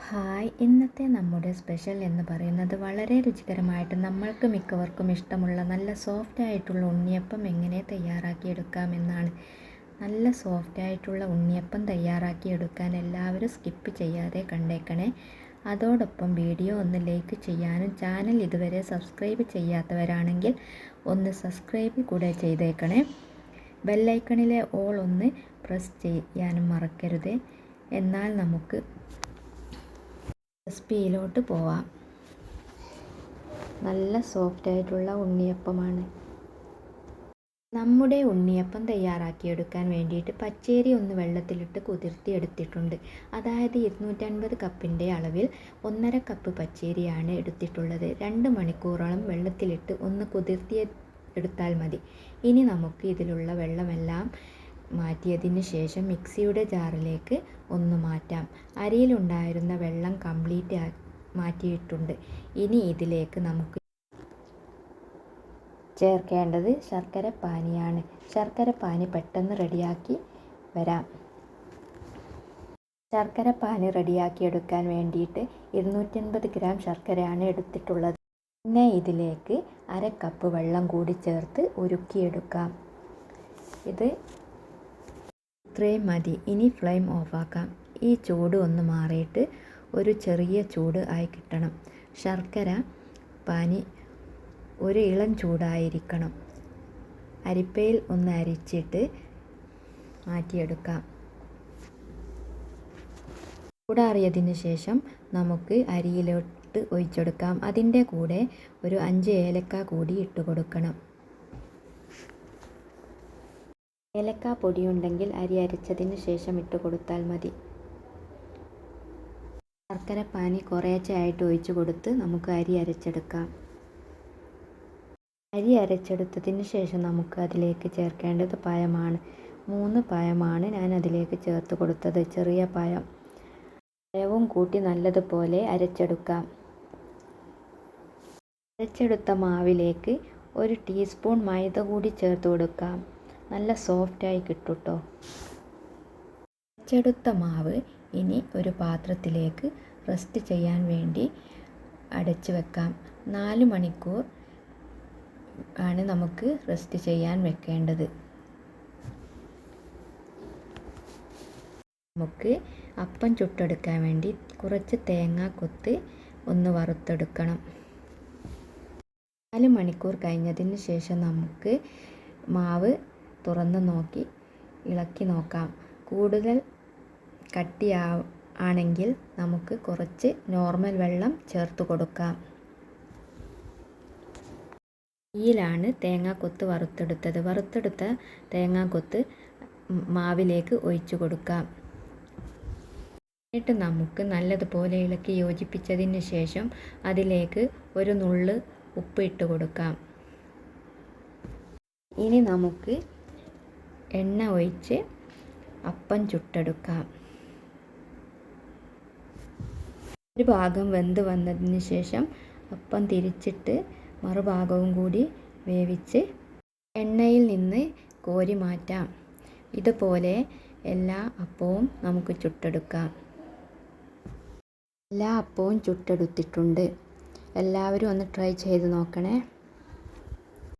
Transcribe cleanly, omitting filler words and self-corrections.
Hi, ഇന്നത്തെ നമ്മുടെ special എന്ന് പറയുന്നത് വളരെ രുചികരമായിട്ട് നമ്മൾക്ക് മിക്കവർക്കും ഇഷ്ടമുള്ള നല്ല സോഫ്റ്റായിട്ടുള്ള ഉണ്ണിയപ്പം എങ്ങനെ തയ്യാറാക്കിയെടുക്കാമെന്നാണ്. നല്ല സോഫ്റ്റായിട്ടുള്ള ഉണ്ണിയപ്പം തയ്യാറാക്കിയെടുക്കാൻ എല്ലാവരും സ്കിപ്പ് ചെയ്യാതെ കണ്ടേക്കണേ. അതോടൊപ്പം വീഡിയോ ഒന്ന് ലൈക്ക് ചെയ്യാനും ചാനൽ ഇതുവരെ സബ്സ്ക്രൈബ് ചെയ്യാത്തവരാണെങ്കിൽ ഒന്ന് സബ്സ്ക്രൈബ് കൂടെ ചെയ്തേക്കണേ. ബെല്ലൈക്കണിലെ ഓൾ ഒന്ന് പ്രസ് ചെയ്യാനും മറക്കരുത്. എന്നാൽ നമുക്ക് റെസിപ്പിയിലോട്ട് പോവാം. നല്ല സോഫ്റ്റായിട്ടുള്ള ഉണ്ണിയപ്പമാണ്. നമ്മുടെ ഉണ്ണിയപ്പം തയ്യാറാക്കിയെടുക്കാൻ വേണ്ടിയിട്ട് പച്ചരി ഒന്ന് വെള്ളത്തിലിട്ട് കുതിർത്തി എടുത്തിട്ടുണ്ട്. അതായത് 250 കപ്പിൻ്റെ അളവിൽ 1.5 കപ്പ് പച്ചരിയാണ് എടുത്തിട്ടുള്ളത്. 2 മണിക്കൂറോളം വെള്ളത്തിലിട്ട് ഒന്ന് കുതിർത്തി എടുത്താൽ മതി. ഇനി നമുക്ക് ഇതിലുള്ള വെള്ളമെല്ലാം മാറ്റിയതിന് ശേഷം മിക്സിയുടെ ജാറിലേക്ക് ഒന്ന് മാറ്റാം. അരിയിലുണ്ടായിരുന്ന വെള്ളം കംപ്ലീറ്റ് മാറ്റിയിട്ടുണ്ട്. ഇനി ഇതിലേക്ക് നമുക്ക് ചേർക്കേണ്ടത് ശർക്കരപ്പാനിയാണ്. ശർക്കരപ്പാനി പെട്ടെന്ന് റെഡിയാക്കി വരാം. ശർക്കരപ്പാനി റെഡിയാക്കിയെടുക്കാൻ വേണ്ടിയിട്ട് 250 ഗ്രാം ശർക്കരയാണ് എടുത്തിട്ടുള്ളത്. പിന്നെ ഇതിലേക്ക് 1/2 കപ്പ് വെള്ളം കൂടി ചേർത്ത് ഉരുക്കിയെടുക്കാം. ഇത് ഇത്രയും മതി. ഇനി ഫ്ലെയിം ഓഫാക്കാം. ഈ ചൂട് ഒന്ന് മാറിയിട്ട് ഒരു ചെറിയ ചൂട് ആയി കിട്ടണം. ശർക്കര പാനി ഒരു ഇളം ചൂടായിരിക്കണം. അരിപ്പയിൽ ഒന്ന് അരിച്ചിട്ട് മാറ്റിയെടുക്കാം. ചൂടാറിയതിന് ശേഷം നമുക്ക് അരിയിലോട്ട് ഒഴിച്ചെടുക്കാം. അതിൻ്റെ കൂടെ ഒരു 5 ഏലക്ക കൂടി ഇട്ട് കൊടുക്കണം. ഏലക്ക പൊടിയുണ്ടെങ്കിൽ അരി അരച്ചതിന് ശേഷം ഇട്ട് കൊടുത്താൽ മതി. ശർക്കരപ്പാനി കുറേശ്ശെയായിട്ട് ഒഴിച്ചു കൊടുത്ത് നമുക്ക് അരി അരച്ചെടുക്കാം. അരി അരച്ചെടുത്തതിന് ശേഷം നമുക്ക് അതിലേക്ക് ചേർക്കേണ്ടത് പഴമാണ്. 3 പഴമാണ് ഞാൻ അതിലേക്ക് ചേർത്ത് കൊടുത്തത്. ചെറിയ പഴവും കൂട്ടി നല്ലതുപോലെ അരച്ചെടുക്കാം. അരച്ചെടുത്ത മാവിലേക്ക് 1 ടീസ്പൂൺ മൈദ കൂടി ചേർത്ത് കൊടുക്കാം. നല്ല സോഫ്റ്റായി കിട്ടും കേട്ടോ. അരച്ചെടുത്ത മാവ് ഇനി ഒരു പാത്രത്തിലേക്ക് റെസ്റ്റ് ചെയ്യാൻ വേണ്ടി അടച്ചു വെക്കാം. 4 മണിക്കൂർ ആണ് നമുക്ക് റെസ്റ്റ് ചെയ്യാൻ വെക്കേണ്ടത്. നമുക്ക് അപ്പം ചുട്ടെടുക്കാൻ വേണ്ടി കുറച്ച് തേങ്ങാക്കൊത്ത് ഒന്ന് വറുത്തെടുക്കണം. 4 മണിക്കൂർ കഴിഞ്ഞതിന് ശേഷം നമുക്ക് മാവ് തുറന്ന് നോക്കി ഇളക്കി നോക്കാം. കൂടുതൽ കട്ടിയാണെങ്കിൽ നമുക്ക് കുറച്ച് നോർമൽ വെള്ളം ചേർത്ത് കൊടുക്കാം. ഇതിലാണ് തേങ്ങാക്കൊത്ത് വറുത്തെടുത്തത്. വറുത്തെടുത്ത തേങ്ങാക്കൊത്ത് മാവിലേക്ക് ഒഴിച്ചു കൊടുക്കാം. എന്നിട്ട് നമുക്ക് നല്ലതുപോലെ ഇളക്കി യോജിപ്പിച്ചതിന് ശേഷം അതിലേക്ക് ഒരു നുള്ള് ഉപ്പ് ഇട്ട് കൊടുക്കാം. ഇനി നമുക്ക് എണ്ണ ഒഴിച്ച് അപ്പം ചുട്ടെടുക്കാം. ഒരു ഭാഗം വെന്ത് വന്നതിന് ശേഷം അപ്പം തിരിച്ചിട്ട് മറുഭാഗവും കൂടി വേവിച്ച് എണ്ണയിൽ നിന്ന് കോരി മാറ്റാം. ഇതുപോലെ എല്ലാ അപ്പവും നമുക്ക് ചുട്ടെടുക്കാം. എല്ലാ അപ്പവും ചുട്ടെടുത്തിട്ടുണ്ട്. എല്ലാവരും ഒന്ന് ട്രൈ ചെയ്ത് നോക്കണേ.